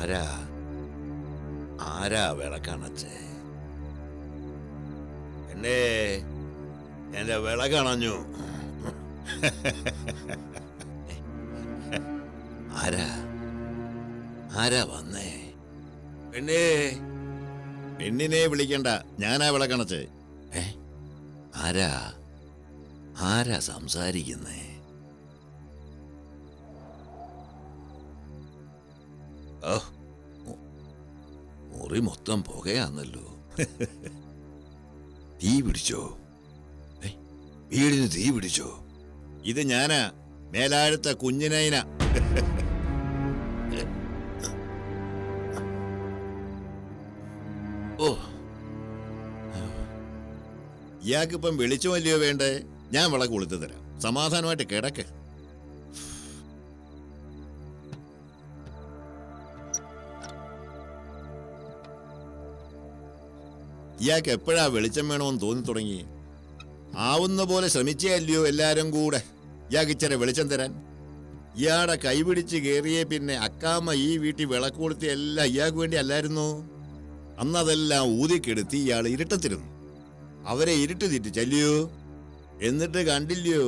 ആരാ ആരാ വിളക്കണച്ചേ? എന്നെ എന്റെ വിളക്കണഞ്ഞു. ആരാ ആരാ വന്നേ? പെണ്ണേ, പെണ്ണിനെ വിളിക്കണ്ട, ഞാനാ വിളക്കണച്ചേ. ആരാ ആരാ സംസാരിക്കുന്നേ? ഓ, മുറി മൊത്തം പുകയാന്നല്ലോ. തീ പിടിച്ചോ? വീടിന് തീ പിടിച്ചോ? ഇത് ഞാനാ, മേലാഴത്തെ കുഞ്ഞിനൈന. ഓ, ഇയാൾക്കിപ്പം വെളിച്ചമല്ലയോ വേണ്ടേ? ഞാൻ വിളക്ക് കൊളുത്തു തരാം, സമാധാനമായിട്ട് കിടക്ക്. ഇയാൾക്ക് എപ്പോഴാ വെളിച്ചം വേണമെന്ന് തോന്നി തുടങ്ങി? ആവുന്ന പോലെ ശ്രമിച്ചേ അല്ലയോ എല്ലാരും കൂടെ ഇയാൾക്ക് ഇച്ചിരി വെളിച്ചം തരാൻ? ഇയാളുടെ കൈപിടിച്ച് കയറിയേ പിന്നെ അക്കാമ്മ ഈ വീട്ടിൽ വിളക്ക് കൊളുത്തി എല്ലാം ഇയാൾക്ക് വേണ്ടി അല്ലായിരുന്നു? അന്നതെല്ലാം ഊതിക്കെടുത്തി ഇയാൾ ഇരുട്ടത്തിരുന്നു. അവരെ ഇരുട്ട് തെറ്റിച്ചല്ലയോ? എന്നിട്ട് കണ്ടില്ലയോ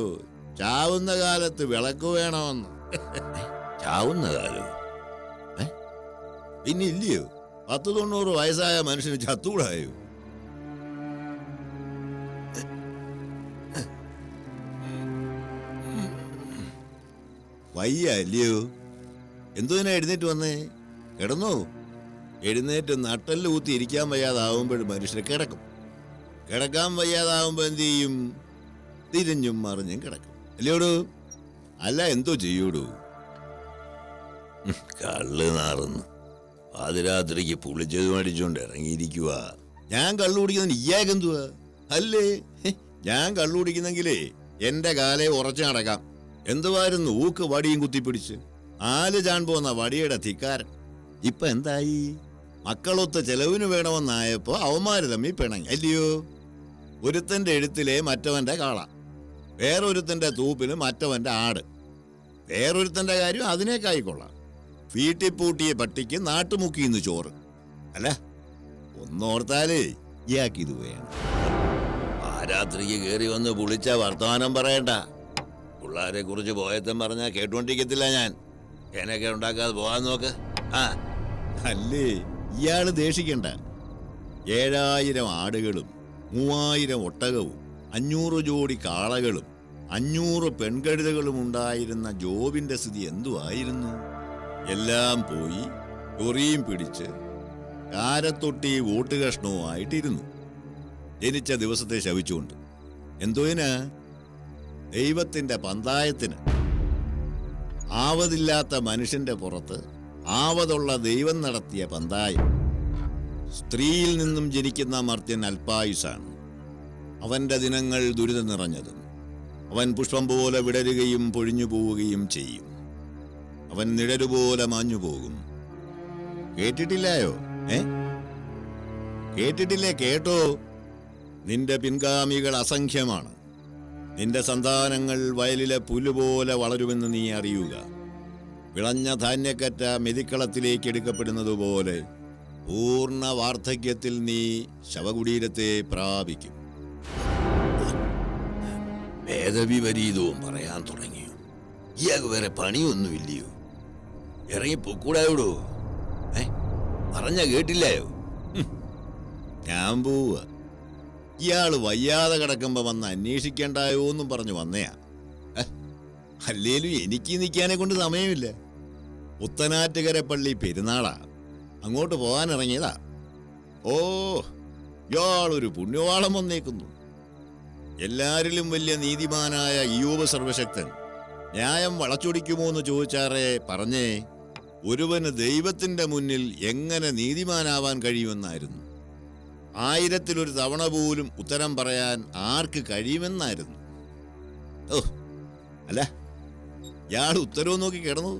ചാവുന്ന കാലത്ത് വിളക്ക് വേണമെന്ന്? ചാവുന്ന കാലം പിന്നെ ഇല്ലയോ? 10-90 വയസ്സായ മനുഷ്യന് ചത്തൂടായോ? വയ്യ അല്ലയോ? എന്തുവിനാ എഴുന്നേറ്റ് വന്നേ? കിടന്നോ? എഴുന്നേറ്റ് നട്ടല് ഊത്തി ഇരിക്കാൻ വയ്യാതാവുമ്പോഴും മനുഷ്യരെ കിടക്കും. കിടക്കാൻ വയ്യാതാവുമ്പോ എന്ത് ചെയ്യും? തിരിഞ്ഞും മറിഞ്ഞും കിടക്കും അല്ലയോടു? അല്ല എന്തോ ചെയ്യൂടൂ? കള്ള് നാറുന്നു. പാതിരാത്രിക്ക് പുളിച്ചത് മേടിച്ചോണ്ട് ഇറങ്ങിയിരിക്കുക. ഞാൻ കള്ളു കുടിക്കുന്ന ഇയാൾക്കെന്തുവാ? അല്ലേ, ഞാൻ കള്ളു കുടിക്കുന്നെങ്കിലേ എന്റെ കാലേ ഉറച്ചു നടക്കാം. എന്തുവായിരുന്നു ഊക്ക് വടിയും കുത്തിപ്പിടിച്ച് 4 ചാൺ പോന്ന വടിയുടെ ധിക്കാരൻ. ഇപ്പൊ എന്തായി? മക്കളൊത്ത് ചെലവിന് വേണമെന്നായപ്പോ അവന്മാര് തമ്മി പിണങ്ങി അല്ലയോ? ഒരുത്തന്റെ എഴുത്തിലെ മറ്റവന്റെ കാള, വേറൊരുത്തന്റെ തൂപ്പിന് മറ്റവന്റെ ആട്. വേറൊരുത്തന്റെ കാര്യം അതിനേക്കായിക്കൊള്ളാം. വീട്ടിപ്പൂട്ടിയ പട്ടിക്ക് നാട്ടുമുക്കിന്ന് ചോറ്. അല്ല, ഒന്നോർത്താലേ ഇയാക്കിത് വേണം. ആ രാത്രിക്ക് കയറി വന്ന് പുളിച്ച വർത്തമാനം പറയണ്ട. പിള്ളാരെ കുറിച്ച് പോയത്തും പറഞ്ഞാ കേട്ടോണ്ടിരിക്കത്തില്ല ഞാൻ. എനക്കെ ഉണ്ടാക്കാതെ പോകാൻ നോക്ക്. ആ അല്ലേ, ഇയാള് ദേഷിക്കണ്ട. 7000 ആടുകളും 3000 ഒട്ടകവും 500 ജോഡി കാളകളും 500 പെൺകഴുതകളും ഉണ്ടായിരുന്ന ജോബിന്റെ സ്ഥിതി എന്തുവായിരുന്നു? എല്ലാം പോയി ചൊറിയും പിടിച്ച് കാരത്തൊട്ടി വോട്ടുകഷ്ണവുമായിട്ടിരുന്നു. ജനിച്ച ദിവസത്തെ ശവിച്ചുകൊണ്ട്. എന്തോയിന്? ദൈവത്തിന്റെ പന്തായത്തിന്. ആവതില്ലാത്ത മനുഷ്യന്റെ പുറത്ത് ആവതുള്ള ദൈവം നടത്തിയ പന്തായം. സ്ത്രീയിൽ നിന്നും ജനിക്കുന്ന മർത്യൻ അല്പായുസാണ്. അവന്റെ ദിനങ്ങൾ ദുരിതം നിറഞ്ഞതും. അവൻ പുഷ്പം പോലെ വിടരുകയും പൊഴിഞ്ഞു പോവുകയും ചെയ്യും. അവൻ നിഴലുപോലെ മാഞ്ഞു പോകും. കേട്ടിട്ടില്ലായോ? കേട്ടിട്ടില്ലേ? കേട്ടോ. നിന്റെ പിൻഗാമികൾ അസംഖ്യമാണ്. നിന്റെ സന്താനങ്ങൾ വയലിലെ പുല്ലുപോലെ വളരുമെന്ന് നീ അറിയുക. വിളഞ്ഞ ധാന്യക്കറ്റ മെതിക്കളത്തിലേക്ക് എടുക്കപ്പെടുന്നത് പോലെ പൂർണ്ണ വാർദ്ധക്യത്തിൽ നീ ശവകുടീരത്തെ പ്രാപിക്കും. വേദവിപരീതവും പറയാൻ തുടങ്ങിയോ? ഇയാൾക്ക് വേറെ പണിയൊന്നുമില്ലയോ? ഇറങ്ങി പൊക്കൂടായോടോ? പറഞ്ഞ കേട്ടില്ലായോ? ഞാൻ പോവുക. ഇയാള് വയ്യാതെ കിടക്കുമ്പോ വന്ന് അന്വേഷിക്കണ്ടായോ എന്നും പറഞ്ഞു വന്നയാ. അല്ലേലും എനിക്ക് നിൽക്കാനെ കൊണ്ട് സമയമില്ല. പുത്തനാറ്റുകര പള്ളി പെരുന്നാളാ, അങ്ങോട്ട് പോകാനിറങ്ങിയതാ. ഓ, ഇയാളൊരു പുണ്യവാളം വന്നേക്കുന്നു. എല്ലാരിലും വലിയ നീതിമാനായ ഇയ്യോബ് സർവശക്തൻ ന്യായം വളച്ചൊടിക്കുമോ എന്ന് ചോദിച്ചാറേ പറഞ്ഞേ. ഒരുവന് ദൈവത്തിന്റെ മുന്നിൽ എങ്ങനെ നീതിമാനാവാൻ കഴിയുമെന്നായിരുന്നു. 1000-1 തവണ പോലും ഉത്തരം പറയാൻ ആർക്ക് കഴിയുമെന്നായിരുന്നു. ഓ, അല്ല, ഇയാൾ ഉത്തരവ് നോക്കി കിടന്നു.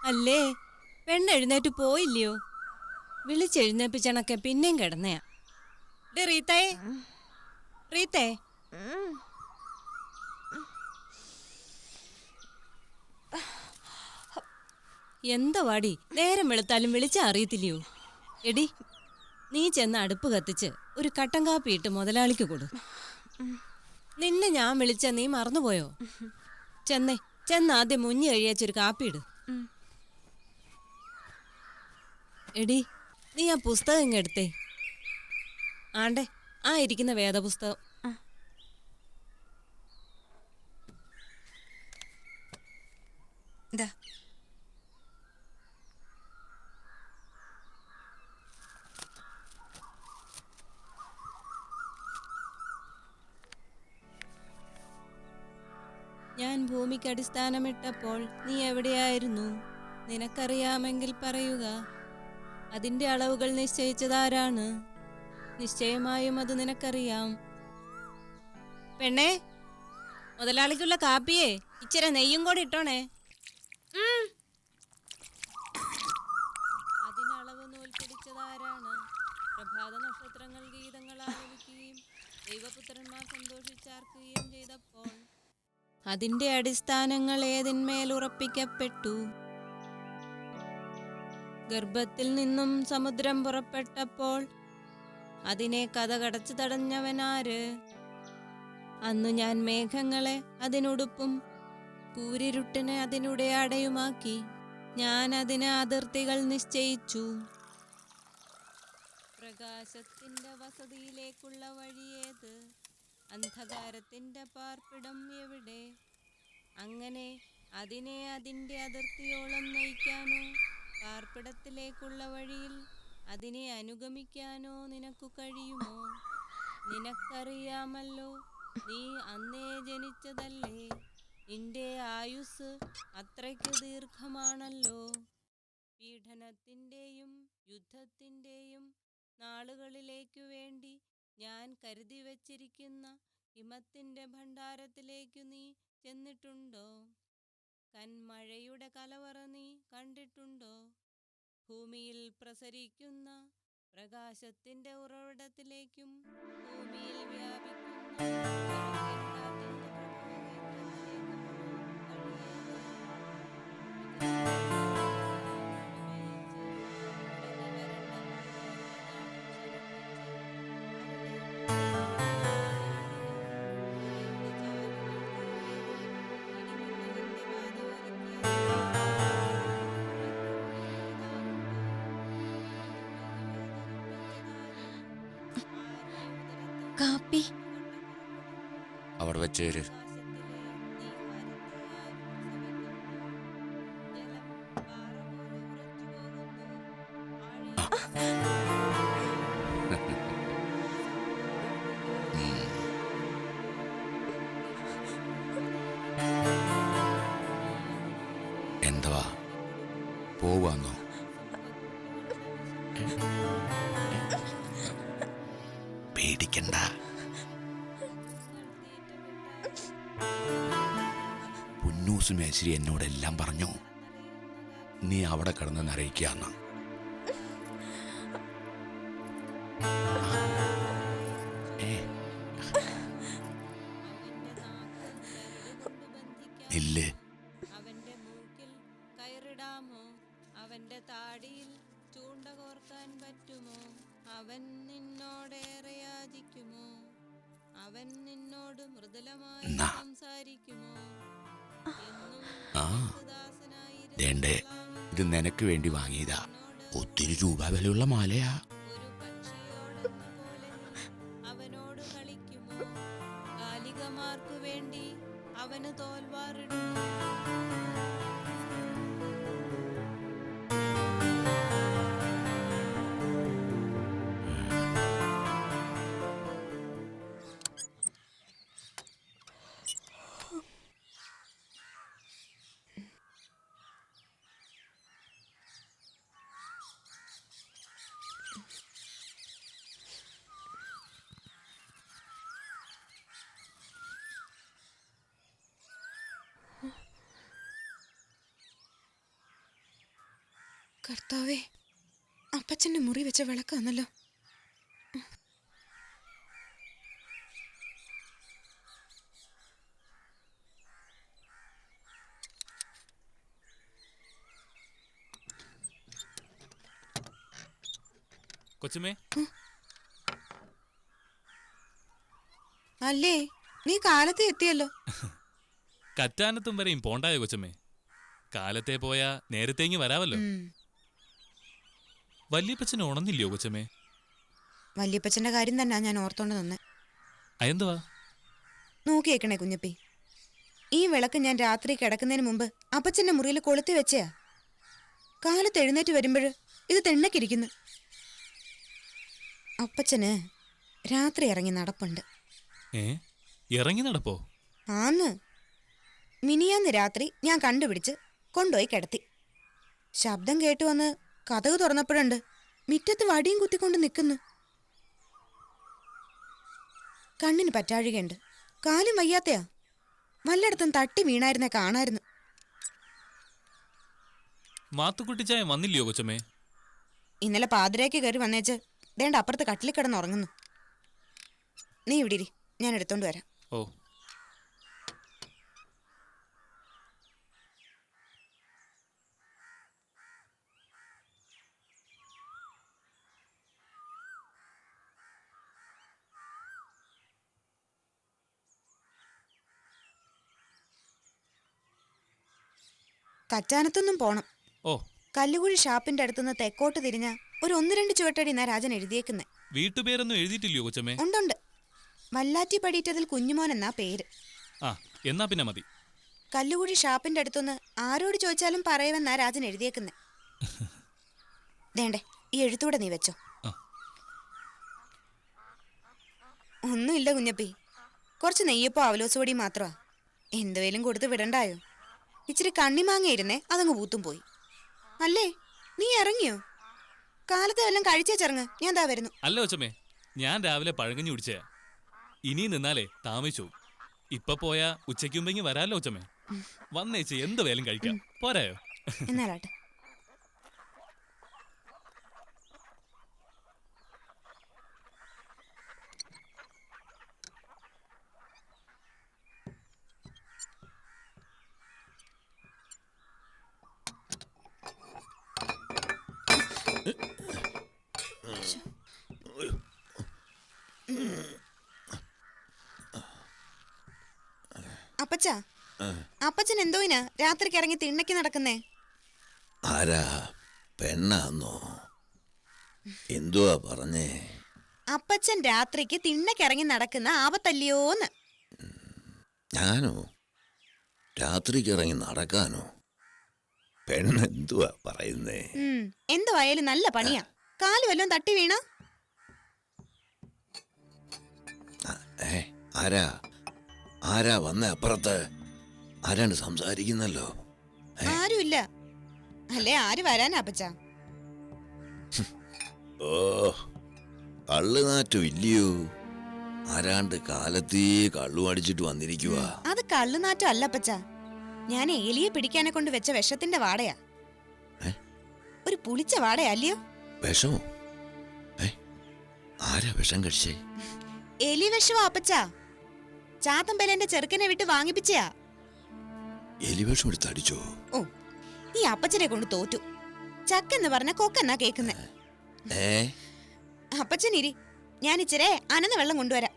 അല്ലേ പെണ്ണെഴുന്നേറ്റ് പോയില്ലയോ? വിളിച്ചെഴുന്നേപ്പിച്ചണക്കെ പിന്നെയും കിടന്നയാ. റീത്തേ, റീത്തേ, എന്താ വാടി നേരം വെളുത്താലും വിളിച്ച അറിയത്തില്ലയോ? എടി, നീ ചെന്ന് അടുപ്പ് കത്തിച്ച് ഒരു കട്ടൻ കാപ്പി ഇട്ട് മുതലാളിക്ക് കൊടു. നിന്നെ ഞാൻ വിളിച്ച നീ മറന്നുപോയോ? ചെന്ന് ആദ്യം മുഞ്ഞി കഴിയാച്ചൊരു കാപ്പി ഇട്. എടി, നീ ആ പുസ്തകം ഇങ്ങെടുത്തേ. ആണ്ടേ, ആ ഇരിക്കുന്ന വേദപുസ്തകം. ഞാൻ ഭൂമിക്ക് അടിസ്ഥാനമിട്ടപ്പോൾ നീ എവിടെയായിരുന്നു? നിനക്കറിയാമെങ്കിൽ പറയുക. അതിന്റെ അളവുകൾ നിശ്ചയിച്ചതാരാണ്? നിശ്ചയമായും അത് നിനക്കറിയാം. പെണ്ണേ, മുതലാളിക്കുള്ള കാപ്പിയേ ഇച്ചിരി നെയ്യും കൂടി ഇട്ടോണേ. അതിനളവ് നൂൽ പിടിച്ചതാരാണ്? പ്രഭാത നക്ഷത്രങ്ങൾ ഗീതങ്ങൾ ആലപിക്കുകയും ദൈവപുത്രന്മാർ സന്തോഷിച്ചാർക്കുകയും ചെയ്തപ്പോൾ അതിന്റെ അടിസ്ഥാനങ്ങൾ ഏതിന്മേൽ ഉറപ്പിക്കപ്പെട്ടു? ഗർഭത്തിൽ നിന്നും സമുദ്രം പുറപ്പെട്ടപ്പോൾ അതിനെ കതകടച്ചു തടഞ്ഞവനാര്? അന്നു ഞാൻ മേഘങ്ങളെ അതിനുടുപ്പും കൂരിരുട്ടിനെ അതിനുടെ അടയുമാക്കി. ഞാൻ അതിന് അതിർത്തികൾ നിശ്ചയിച്ചു. പ്രകാശത്തിന്റെ വസതിയിലേക്കുള്ള വഴിയേത്? അന്ധകാരത്തിന്റെ പാർപ്പിടം എവിടെ? അങ്ങനെ അതിനെ അതിൻ്റെ അതിർത്തിയോളം നയിക്കാനോ പാർപ്പിടത്തിലേക്കുള്ള വഴിയിൽ അതിനെ അനുഗമിക്കാനോ നിനക്കു കഴിയുമോ? നിനക്കറിയാമല്ലോ, നീ അന്നേ ജനിച്ചതല്ലേ. നിന്റെ ആയുസ് അത്രയ്ക്കു ദീർഘമാണല്ലോ. പീഡനത്തിൻ്റെയും യുദ്ധത്തിൻ്റെയും നാളുകളിലേക്കു വേണ്ടി ഞാൻ കരുതി വച്ചിരിക്കുന്ന ഹിമത്തിൻ്റെ ഭണ്ഡാരത്തിലേക്കു നീ ചെന്നിട്ടുണ്ടോ? കന്മഴയുടെ കലവറ നീ കണ്ടിട്ടുണ്ടോ? ഭൂമിയിൽ പ്രസരിക്കുന്ന പ്രകാശത്തിൻ്റെ ഉറവിടത്തിലേക്കും ഭൂമിയിൽ കാപ്പി അവിടെ വെച്ചേര്. എന്തുവാ പോവാന്നോ? പേടിക്കണ്ട. പുന്നൂസ് മേശ്രി എന്നോടെല്ലാം പറഞ്ഞു. നീ അവിടെ കിടന്ന് അറിയിക്കാന്ന്. ഇല്ലേ? അവന്റെ മൂക്കിൽ കയറിടാമോ? അവന്റെ താടിയിൽ ചൂണ്ട കോർക്കാൻ പറ്റുമോ? അവൻ നിന്നോടേറെ യാചിക്കുമോ? അവൻ നിന്നോട് മൃദുലമായി സംസാരിക്കുമോ? ദേണ്ടേ, ഇത് നിനക്ക് വേണ്ടി വാങ്ങിയതാ. ഒത്തിരി രൂപ വിലയുള്ള മാലയാ. ഒരു പക്ഷിയോടെന്ന പോലെ അവനോട് കളിക്കുമോ? കാലികമാർക്കു വേണ്ടി അവന് തോൽവാറിടുമോ? കർത്താവേ, അപ്പച്ചന്റെ മുറി വെച്ച വിളക്കാന്നല്ലോ. കൊച്ചുമേ, അല്ലേ, നീ കാലത്ത് എത്തിയല്ലോ. കറ്റാനത്തും വരെയും പോണ്ടായോ കൊച്ചുമേ? കാലത്തെ പോയാ നേരത്തേങ്ങി വരാവല്ലോ. വല്യപ്പച്ചന് ഉണർന്നില്ലയോ കൊച്ചുമേ? വല്യപ്പച്ചന്റെ കാര്യം തന്നെ ഞാൻ ഓർത്തോണ്ട് നിന്നെ. അയെന്തുവാ? നോക്കിയേക്കണേ കുഞ്ഞപ്പി, ഈ വിളക്ക് ഞാൻ രാത്രി കിടക്കുന്നതിന് മുമ്പ് അപ്പച്ചന്റെ മുറിയിൽ കൊളുത്തി വെച്ചയാ. കാലത്ത് എഴുന്നേറ്റ് വരുമ്പോൾ ഇത് തെണ്ണക്കിരിക്കുന്നു. അപ്പച്ചന് രാത്രി ഇറങ്ങി നടപ്പുണ്ട്. ഇറങ്ങി നടപ്പോ? ആന്ന്. മിനിയാന്ന് രാത്രി ഞാൻ കണ്ടുപിടിച്ച് കൊണ്ടുപോയി കിടത്തി. ശബ്ദം കേട്ടു വന്ന് കതക് തുറന്നപ്പോഴുണ്ട് മിറ്റത്ത് വടിയും കുത്തിക്കൊണ്ട് നിൽക്കുന്നു. കണ്ണിന് പറ്റാഴുകയുണ്ട്, കാലും വയ്യാത്തയാ. വല്ലയിടത്തും തട്ടി വീണായിരുന്നേ കാണായിരുന്നു. മാത്തുക്കുട്ടിച്ചായ വന്നില്ലയോ കൊച്ചമ്മേ? ഇന്നലെ പാതിരയ്ക്ക് കയറി വന്നേച്ച് ദേണ്ട അപ്പുറത്ത് കട്ടിലിൽ കിടന്നുറങ്ങുന്നു. നീ ഇവിടെ ഇരി, ഞാൻ എടുത്തോണ്ട് വരാം. ഓ. കച്ചാനത്തൊന്നും പോണം. ഓ. കല്ലുകുഴി ഷാപ്പിന്റെ അടുത്തുനിന്ന് തെക്കോട്ട് തിരിഞ്ഞ ഒരു 1-2 ചുവട്ടടി എന്നാ രാജൻ എഴുതിയേക്കുന്നേ. വീട്ടുപേരൊന്നും എഴുതിയിട്ടില്ലയോ കൊച്ചമ്മേ? ഉണ്ടുണ്ട്. വല്ലാറ്റി പടിയിട്ടതിൽ കുഞ്ഞുമോൻ എന്നാ പേര്. ആ, എന്നാ പിന്നെ മതി. കല്ലുകുഴി ഷാപ്പിന്റെ അടുത്തുനിന്ന് ആരോട് ചോദിച്ചാലും പറയുമെന്നാ രാജൻ എഴുതിയേക്കുന്നേ. ദേണ്ടേ, ഈ എഴുത്തൂടെ നീ വെച്ചോ. ഒന്നുമില്ല കുഞ്ഞപ്പി, കുറച്ച് നെയ്യപ്പോ അവലോസ് പൊടി മാത്രമാ. എന്തുവേലും കൊടുത്ത് വിടണ്ടായോ? ഇച്ചിരി കണ്ണിമാങ്ങയിരുന്നേ, അതങ്ങ് പൂത്തും പോയി. അല്ലേ, നീ ഇറങ്ങിയോ? കാലത്ത് വല്ലതും കഴിച്ചേച്ചിറങ്ങ്, ഞാൻ ദാ വരുന്നു. അല്ല കൊച്ചമ്മേ, ഞാൻ രാവിലെ പഴങ്കഞ്ഞി കുടിച്ചയാ. ഇനി നിന്നാലേ താമസിച്ചു. ഇപ്പൊ പോയാ ഉച്ചയ്ക്ക് മുമ്പെങ്കിൽ വരാല്ലോ കൊച്ചമ്മേ. വന്നേച്ച് എന്ത് വേലും കഴിക്കാം, പോരായോ? എന്നാലാട്ടെ. അപ്പച്ച, അപ്പച്ചൻ എന്തോയിനാ രാത്രിക്ക് ഇറങ്ങി തിണ്ണയ്ക്ക് നടക്കുന്നേ? ആരാ, പെണ്ണാന്നോ? എന്തുവാ പറഞ്ഞേ? അപ്പച്ചൻ രാത്രിക്ക് തിണ്ണയ്ക്ക് ഇറങ്ങി നടക്കുന്ന ആപത്തല്ലയോന്ന്. ഞാനോ? രാത്രിക്ക് ഇറങ്ങി നടക്കാനോ? പെണ്ണെന്തുവാ പറയുന്നേ? എന്തുവായാലും നല്ല പണിയാ. കാല് വല്ലതും തട്ടി വീണ? ആരാ ആരാ വന്ന അപ്പുറത്ത്? ആരാണ് സംസാരിക്കുന്നല്ലോ? ആരുമില്ല. അല്ലേ ആര് വരാനാ അപ്പച്ച? ഓ, കള്ളുനാറ്റം ഇല്ലയോ? ആരാണ്ട് കാലത്തീ കള്ളു അടിച്ചിട്ട് വന്നിരിക്കുക. അത് കള്ളുനാറ്റം അല്ല അപ്പച്ച, ഞാൻ എലിയെ പിടിക്കാനെ കൊണ്ട് വെച്ച വിഷത്തിന്റെ വാടയാ. ഒരു പുളിച്ച വാടയാ അല്ലയോ? വിഷമോ? ആരാ വിഷം കഴിച്ചേ? എലി വിഷവാ അപ്പച്ച. ചാത്തമ്പേലന്റെ ചെറുക്കനെ വിട്ട് വാങ്ങിപ്പിച്ചയാ. എലിവിഷം എടുത്ത് അടിച്ചോ? ഓ, ഈ അപ്പച്ചനെ കൊണ്ട് തോറ്റു. ചക്കെന്ന് പറഞ്ഞ കൊക്കെന്നാ കേക്കുന്നേ. അപ്പച്ചനിരി, ഞാൻ ഇച്ചിരെ അനന്ന വെള്ളം കൊണ്ടുവരാം.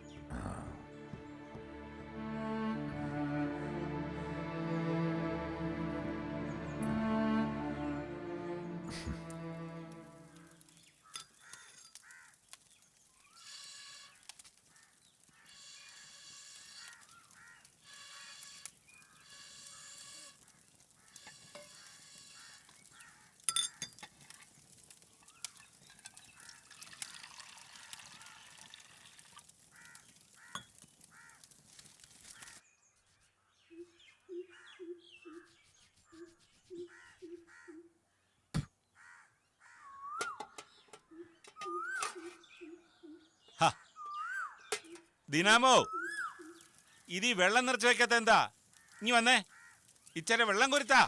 ദിനാമോ, ഇത് ഈ വെള്ളം നിറച്ച് വെക്കാത്ത എന്താ? ഇനി വന്നേ, ഇച്ചിരി വെള്ളം കൊരുത്താ.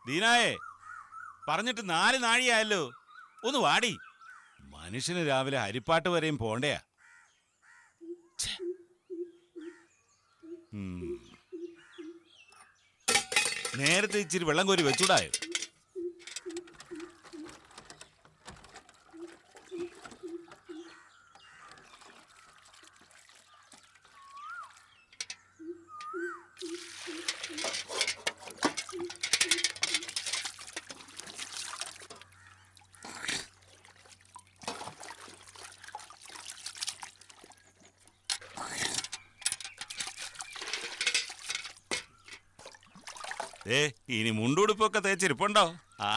ദീനായേ, പറഞ്ഞിട്ട് 4 നാഴിയായല്ലോ, ഒന്ന് വാടി. മനുഷ്യന് രാവിലെ ഹരിപ്പാട്ട് വരെയും പോണ്ടയാ. ഛെ. നേരത്തെ ഇച്ചിരി വെള്ളം കോരി വെച്ചൂടായോ? ഇനി മുണ്ടുടുപ്പൊക്കെ തേച്ചിരിപ്പുണ്ടോ? ആ